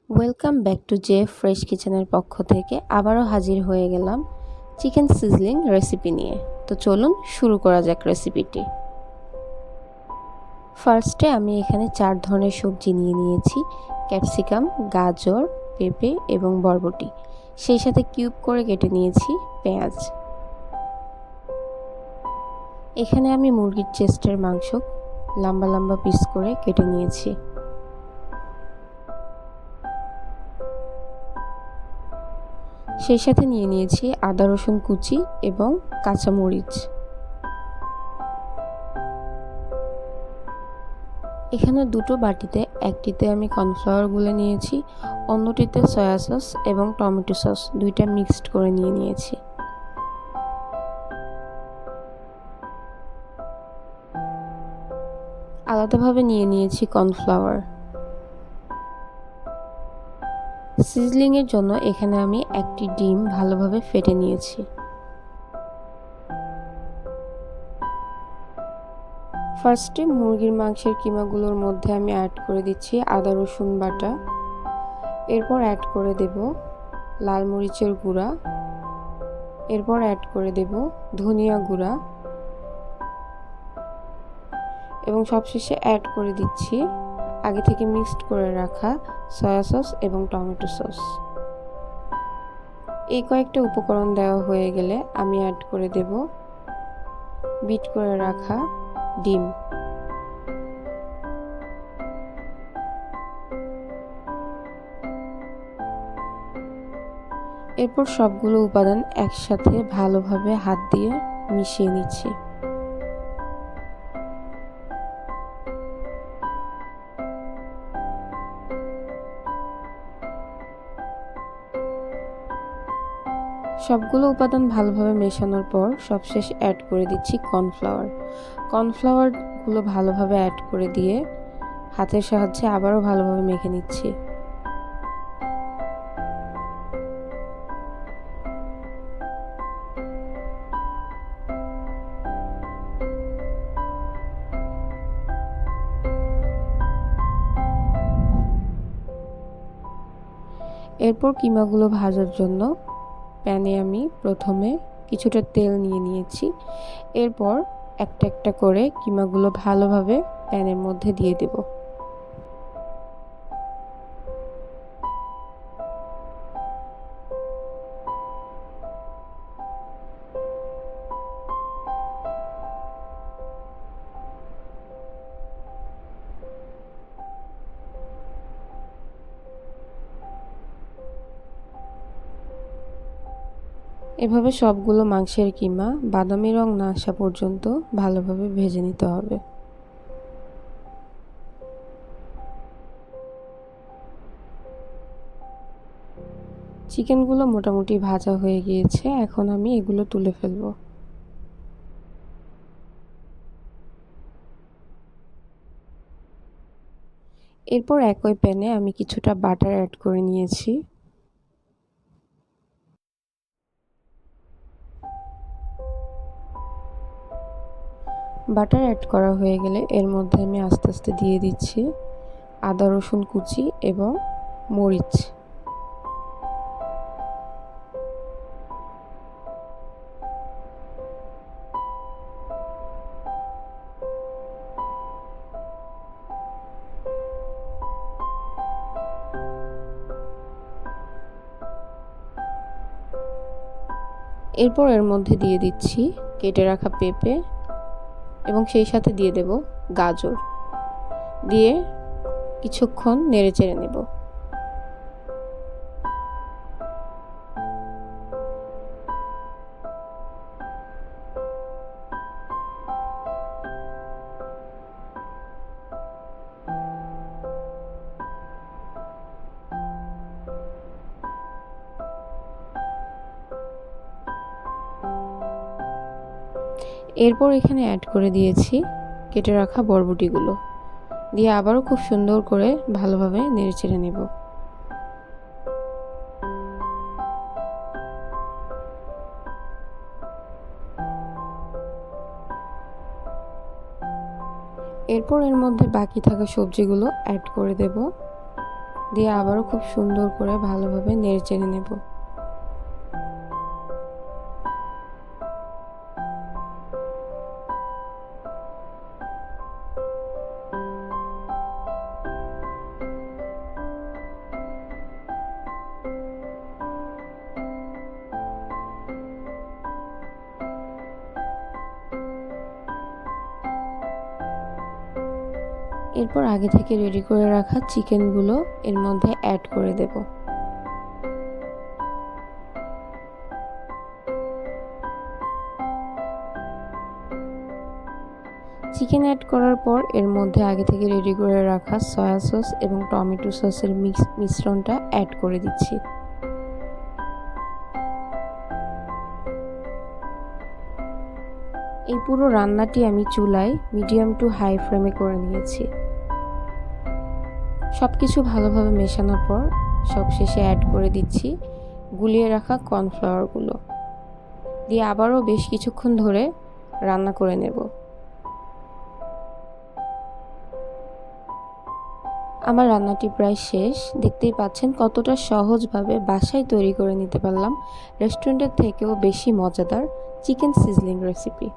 Welcome back to J fresh কিচেনের পক্ষ থেকে আবারও হাজির হয়ে গেলাম চিকেন সিজলিং রেসিপি নিয়ে। তো চলুন শুরু করা যাক রেসিপিটি। ফার্স্টে আমি এখানে 4 ধরনের সবজি নিয়ে নিয়েছি: ক্যাপসিকাম, গাজর, পেঁপে এবং বরবটি। সেই সাথে কিউব করে কেটে নিয়েছি পেঁয়াজ। এখানে আমি মুরগির চেস্টের মাংস লম্বা লম্বা পিস করে কেটে নিয়েছি। সেই সাথে নিয়ে নিয়েছি আদা রসুন কুচি এবং কাঁচামরিচ। এখানে দুটো বাটিতে, একটিতে আমি কর্নফ্লাওয়ার গুলে নিয়েছি, অন্যটিতে সয়া সস এবং টমেটো সস দুইটা মিক্সড করে নিয়েছি। আলাদাভাবে নিয়েছি কর্নফ্লাওয়ার। সিজলিংয়ের জন্য এখানে আমি একটি ডিম ভালোভাবে ফেটে নিয়েছি। ফার্স্টে মুরগির মাংসের কিমাগুলোর মধ্যে আমি অ্যাড করে দিচ্ছি আদা রসুন বাটা। এরপর অ্যাড করে দেব লাল মরিচের গুঁড়া। এরপর অ্যাড করে দেব ধনিয়া গুঁড়া এবং সবশেষে অ্যাড করে দিচ্ছি আগে থেকে মিক্সড করে রাখা সয়া সস এবং টমেটো সস। এই কয়েকটা উপকরণ দেওয়া হয়ে গেলে আমি অ্যাড করে দেব বিট করে রাখা ডিম। এরপর সবগুলো উপাদান একসাথে ভালোভাবে হাত দিয়ে মিশিয়ে নিচ্ছি। সবগুলো উপাদান ভালোভাবে মেশানোর পর সবশেষ অ্যাড করে দিচ্ছি কর্নফ্লাওয়ারগুলো ভালোভাবে অ্যাড করে দিয়ে হাতের সাহায্যে আবারও ভালোভাবে মেখে নিচ্ছি। এরপর কিমাগুলো ভাজার জন্য প্যানে আমি প্রথমে কিছুটা তেল নিয়েছি। এরপর একটা একটা করে কিমাগুলো ভালোভাবে প্যানের মধ্যে দিয়ে দেব। এভাবে সবগুলো মাংসের কিমা বাদামি রং না আসা পর্যন্ত ভালোভাবে ভেজে নিতে হবে। চিকেনগুলো মোটামুটি ভাজা হয়ে গিয়েছে, এখন আমি এগুলো তুলে ফেলবো। এরপর একই প্যানে আমি কিছুটা বাটার অ্যাড করে নিয়েছি। বাটার অ্যাড করা হয়ে গেলে এর মধ্যে আমি আস্তে আস্তে দিয়ে দিচ্ছি আদা রসুন কুচি এবং মরিচ। এরপর এর মধ্যে দিয়ে দিচ্ছি কেটে রাখা পেঁপে এবং সেই সাথে দিয়ে দেব গাজর, দিয়ে কিছুক্ষণ নেড়েচেড়ে নেব। এরপর এখানে অ্যাড করে দিয়েছি কেটে রাখা বরবটিগুলো, দিয়ে আবারও খুব সুন্দর করে ভালোভাবে নেড়েচেড়ে নেব। এরপর এর মধ্যে বাকি থাকা সবজিগুলো অ্যাড করে দেব। দিয়ে আবারও খুব সুন্দর করে ভালোভাবে নেড়ে চেড়ে নেব। এরপর আগে থেকে রেডি করে রাখা চিকেনগুলো এর মধ্যে অ্যাড করে দেব। চিকেন অ্যাড করার পর এর মধ্যে আগে থেকে রেডি করে রাখা সয়া সস এবং টমেটো সসের মিশ্রণটা অ্যাড করে দিচ্ছি। এই পুরো রান্নাটি আমি চুলায় মিডিয়াম টু হাই ফ্লেমে করে নিয়েছি। সব কিছু ভালোভাবে মেশানোর পর সবশেষে অ্যাড করে দিচ্ছি গুলিয়ে রাখা কর্নফ্লাওয়ারগুলো, দিয়ে আবারও বেশ কিছুক্ষণ ধরে রান্না করে নেব। আমার রান্নাটি প্রায় শেষ। দেখতেই পাচ্ছেন কতটা সহজভাবে বাসায় তৈরি করে নিতে পারলাম রেস্টুরেন্টের থেকেও বেশি মজাদার চিকেন সিজলিং রেসিপি।